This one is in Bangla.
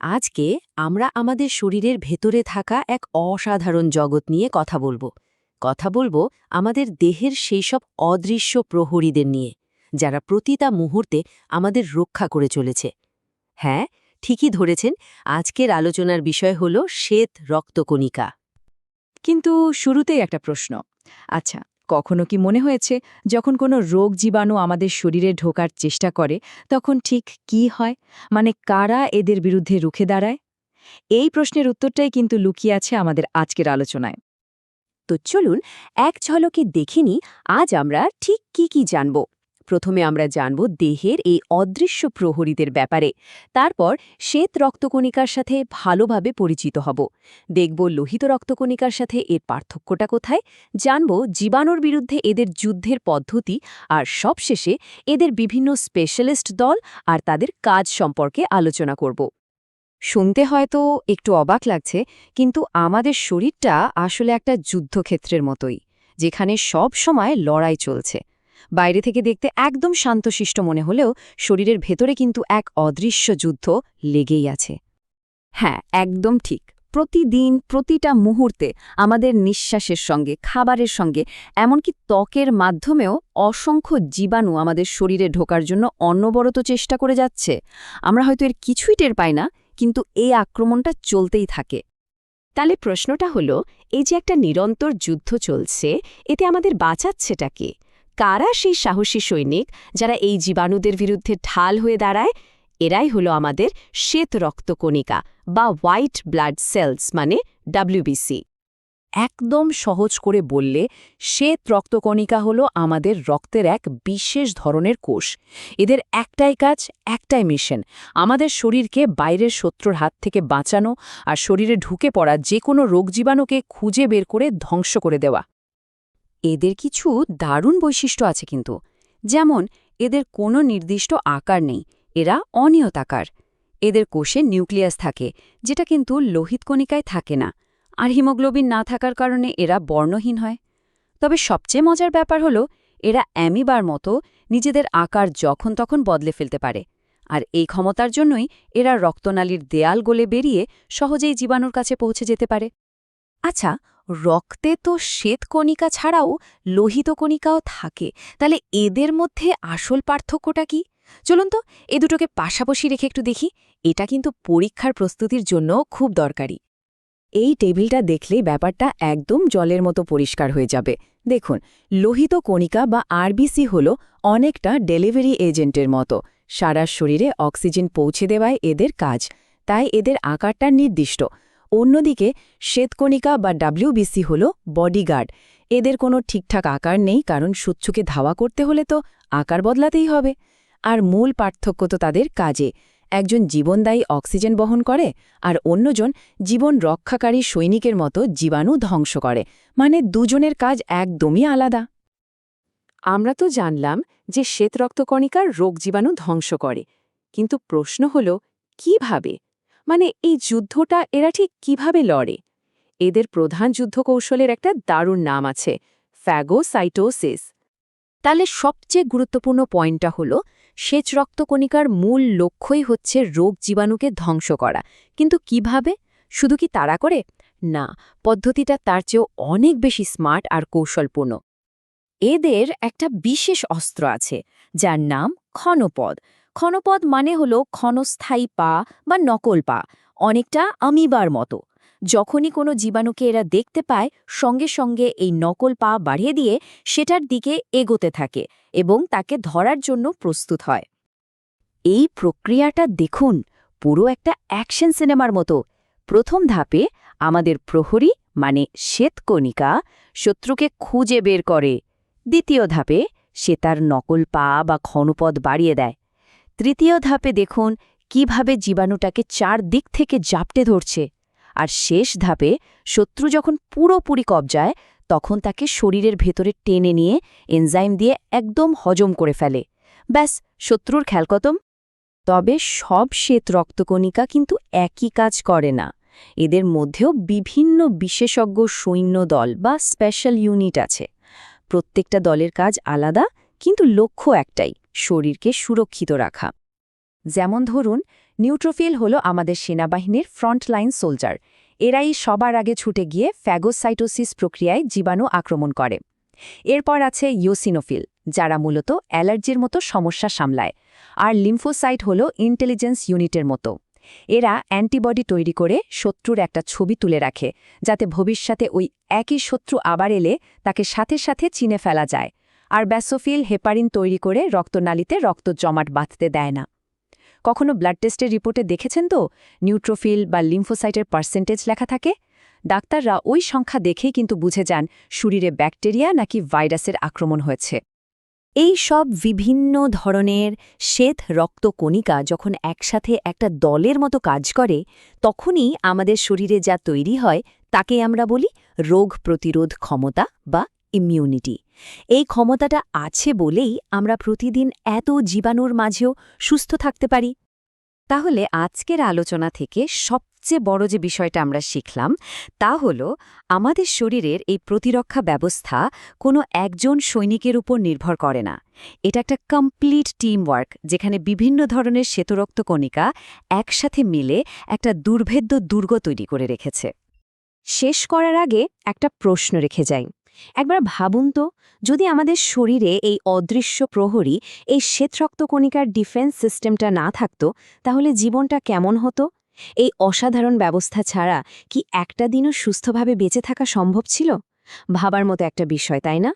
আজকে আমরা আমাদের শরীরের ভেতরে থাকা এক অসাধারণ জগৎ নিয়ে কথা বলবো আমাদের দেহের সেই সব অদৃশ্য প্রহরীদের নিয়ে যারা প্রতিটা মুহূর্তে আমাদের রক্ষা করে চলেছে। হ্যাঁ, ঠিকই ধরেছেন, আজকের আলোচনার বিষয় হল শ্বেত রক্তকণিকা। কিন্তু শুরুতেই একটা প্রশ্ন। আচ্ছা, কখনো কি মনে হয়েছে যখন কোনো রোগ জীবাণু আমাদের শরীরে ঢোকার চেষ্টা করে তখন ঠিক কি হয়? মানে কারা এদের বিরুদ্ধে রুখে দাঁড়ায়? এই প্রশ্নের উত্তরটাই কিন্তু লুকিয়ে আছে আমাদের আজকের আলোচনায়। তো চলুন এক ঝলকে দেখিনি আজ আমরা ঠিক কি জানব। প্রথমে আমরা জানব দেহের এই অদৃশ্য প্রহরীদের ব্যাপারে, তারপর শ্বেত রক্তকণিকার সাথে ভালোভাবে পরিচিত হব, দেখব লোহিত রক্তকণিকার সাথে এর পার্থক্যটা কোথায়, জানব জীবাণুর বিরুদ্ধে এদের যুদ্ধের পদ্ধতি, আর সবশেষে এদের বিভিন্ন স্পেশালিস্ট দল আর তাদের কাজ সম্পর্কে আলোচনা করব। শুনতে হয়তো একটু অবাক লাগছে, কিন্তু আমাদের শরীরটা আসলে একটা যুদ্ধক্ষেত্রের মতোই, যেখানে সব সময় লড়াই চলছে। বাইরে থেকে দেখতে একদম শান্তশিষ্ট মনে হলেও শরীরের ভেতরে কিন্তু এক অদৃশ্য যুদ্ধ লেগেই আছে। হ্যাঁ, একদম ঠিক। প্রতিদিন প্রতিটা মুহূর্তে আমাদের নিঃশ্বাসের সঙ্গে, খাবারের সঙ্গে, এমনকি ত্বকের মাধ্যমেও অসংখ্য জীবাণু আমাদের শরীরে ঢোকার জন্য অনবরত চেষ্টা করে যাচ্ছে। আমরা হয়তো এর কিছুই টের পাই না, কিন্তু এই আক্রমণটা চলতেই থাকে। তাহলে প্রশ্নটা হলো, এই যে একটা নিরন্তর যুদ্ধ চলছে, এতে আমাদের বাঁচাচ্ছেটা কে? কারা সেই সাহসী সৈনিক যারা এই জীবাণুদের বিরুদ্ধে ঢাল হয়ে দাঁড়ায়? এরাই হলো আমাদের শ্বেত রক্তকণিকা বা হোয়াইট ব্লাড সেলস, মানে ডাব্লিউবিসি। একদম সহজ করে বললে, শ্বেত রক্তকণিকা হলো আমাদের রক্তের এক বিশেষ ধরনের কোষ। এদের একটাই কাজ, একটাই মিশন, আমাদের শরীরকে বাইরের শত্রুর হাত থেকে বাঁচানো আর শরীরে ঢুকে পড়া যে কোনো রোগজীবাণুকে খুঁজে বের করে ধ্বংস করে দেওয়া। এদের কিছু দারুণ বৈশিষ্ট্য আছে কিন্তু, যেমন এদের কোনো নির্দিষ্ট আকার নেই, এরা অনিয়তাকার। এদের কোষে নিউক্লিয়াস থাকে, যেটা কিন্তু লোহিত কণিকায় থাকে না, আর হিমোগ্লোবিন না থাকার কারণে এরা বর্ণহীন হয়। তবে সবচেয়ে মজার ব্যাপার হলো, এরা অ্যামিবার মতো নিজেদের আকার যখন তখন বদলে ফেলতে পারে, আর এই ক্ষমতার জন্যই এরা রক্তনালীর দেয়াল গলে বেরিয়ে সহজেই জীবাণুর কাছে পৌঁছে যেতে পারে। আচ্ছা, রক্তে তো শ্বেতকণিকা ছাড়াও লোহিত কণিকাও থাকে, তাহলে এদের মধ্যে আসল পার্থক্যটা কি? চলুন তো এ দুটোকে পাশাপাশি রেখে একটু দেখি। এটা কিন্তু পরীক্ষার প্রস্তুতির জন্য খুব দরকারি। এই টেবিলটা দেখলেই ব্যাপারটা একদম জলের মতো পরিষ্কার হয়ে যাবে। দেখুন, লোহিত কণিকা বা আরবিসি হল অনেকটা ডেলিভারি এজেন্টের মতো। সারা শরীরে অক্সিজেন পৌঁছে দেওয়ায় এদের কাজ, তাই এদের আকারটা নির্দিষ্ট। অন্যদিকে শ্বেতকণিকা বা ডাব্লিউবিসি হল বডিগার্ড। এদের কোনো ঠিকঠাক আকার নেই, কারণ শত্রুকে ধাওয়া করতে হলে তো আকার বদলাতেই হবে। আর মূল পার্থক্য তো তাদের কাজে। একজন জীবনদায়ী অক্সিজেন বহন করে, আর অন্যজন জীবন রক্ষাকারী সৈনিকের মতো জীবাণু ধ্বংস করে। মানে দুজনের কাজ একদমই আলাদা। আমরা তো জানলাম যে শ্বেত রক্তকণিকার রোগ জীবাণু ধ্বংস করে, কিন্তু প্রশ্ন হল কিভাবে? মানে এই যুদ্ধটা এরা ঠিক কিভাবে লড়ে? এদের প্রধান যুদ্ধ কৌশলের একটা দারুণ নাম আছে, ফ্যাগোসাইটোসিস। তাহলে সবচেয়ে গুরুত্বপূর্ণ পয়েন্টটা হলো, শ্বেত রক্তকণিকার মূল লক্ষ্যই হচ্ছে রোগ জীবাণুকে ধ্বংস করা। কিন্তু কিভাবে? শুধু কি তাড়া করে? না, পদ্ধতিটা তার চেয়েও অনেক বেশি স্মার্ট আর কৌশলপূর্ণ। এদের একটা বিশেষ অস্ত্র আছে, যার নাম ক্ষণপদ। ক্ষণপদ মানে হলো ক্ষণস্থায়ী পা বা নকল পা, অনেকটা আমিবার মতো। যখনই কোনো জীবাণুকে এরা দেখতে পায়, সঙ্গে সঙ্গে এই নকল পা বাড়িয়ে দিয়ে সেটার দিকে এগোতে থাকে এবং তাকে ধরার জন্য প্রস্তুত হয়। এই প্রক্রিয়াটা দেখুন, পুরো একটা অ্যাকশন সিনেমার মতো। প্রথম ধাপে আমাদের প্রহরী মানে শ্বেতকণিকা শত্রুকে খুঁজে বের করে। দ্বিতীয় ধাপে সে তার নকল পা বা ক্ষণপদ বাড়িয়ে দেয়। তৃতীয় ধাপে দেখুন কিভাবে জীবাণুটাকে চারদিক থেকে জাপটে ধরছে। আর শেষ ধাপে শত্রু যখন পুরোপুরি কবজায়, তখন তাকে শরীরের ভেতরে টেনে নিয়ে এনজাইম দিয়ে একদম হজম করে ফেলে। ব্যাস, শত্রুর খেলকতম। তবে সব শ্বেত রক্তকণিকা কিন্তু একই কাজ করে না। এদের মধ্যেও বিভিন্ন বিশেষজ্ঞ সৈন্য দল বা স্পেশাল ইউনিট আছে। প্রত্যেকটা দলের কাজ আলাদা, কিন্তু লক্ষ্য একটাই, শরীরকে সুরক্ষিত রাখা। যেমন ধরুন, নিউট্রোফিল হলো আমাদের সেনাবাহিনীর ফ্রন্টলাইন সোলজার। এরাই সবার আগে ছুটে গিয়ে ফ্যাগোসাইটোসিস প্রক্রিয়ায় জীবাণু আক্রমণ করে। এরপর আছে ইওসিনোফিল, যারা মূলত অ্যালার্জির মতো সমস্যা সামলায়। আর লিম্ফোসাইট হলো ইন্টেলিজেন্স ইউনিটের মতো। এরা অ্যান্টিবডি তৈরি করে শত্রুর একটা ছবি তুলে রাখে, যাতে ভবিষ্যতে ওই একই শত্রু আবার এলে তাকে সাথে সাথে চিনে ফেলা যায়। আর ব্যাসোফিল হেপারিন তৈরি করে রক্তনালীতে রক্ত জমাট বাঁধতে দেয় না। কখনো ব্লাড টেস্টের রিপোর্টে দেখেছেন তো নিউট্রোফিল বা লিম্ফোসাইটের পার্সেন্টেজ লেখা থাকে? ডাক্তাররা ওই সংখ্যা দেখেই কিন্তু বুঝে যান শরীরে ব্যাকটেরিয়া নাকি ভাইরাসের আক্রমণ হয়েছে। এই সব বিভিন্ন ধরনের শ্বেত রক্তকণিকা যখন একসাথে একটা দলের মতো কাজ করে, তখনই আমাদের শরীরে যা তৈরি হয় তাকে আমরা বলি রোগ প্রতিরোধ ক্ষমতা বা ইমিউনিটি। এই ক্ষমতাটা আছে বলেই আমরা প্রতিদিন এত জীবাণুর মাঝেও সুস্থ থাকতে পারি। তাহলে আজকের আলোচনা থেকে সবচেয়ে বড় যে বিষয়টা আমরা শিখলাম তা হলো আমাদের শরীরের এই প্রতিরক্ষা ব্যবস্থা কোনো একজন সৈনিকের উপর নির্ভর করে না। এটা একটা কমপ্লিট টিম ওয়ার্ক, যেখানে বিভিন্ন ধরনের শ্বেতরক্তকণিকা একসাথে মিলে একটা দুর্ভেদ্য দুর্গ তৈরি করে রেখেছে। শেষ করার আগে একটা প্রশ্ন রেখে যাই। একবার ভাবুন তো, যদি আমাদের শরীরে এই অদৃশ্য প্রহরী, এই শ্বেতরক্তকণিকার ডিফেন্স সিস্টেমটা না থাকতো, তাহলে জীবনটা কেমন হতো? এই অসাধারণ ব্যবস্থা ছাড়া কি একটা দিনও সুস্থভাবে বেঁচে থাকা সম্ভব ছিল? ভাবার মতো একটা বিষয়, তাই না?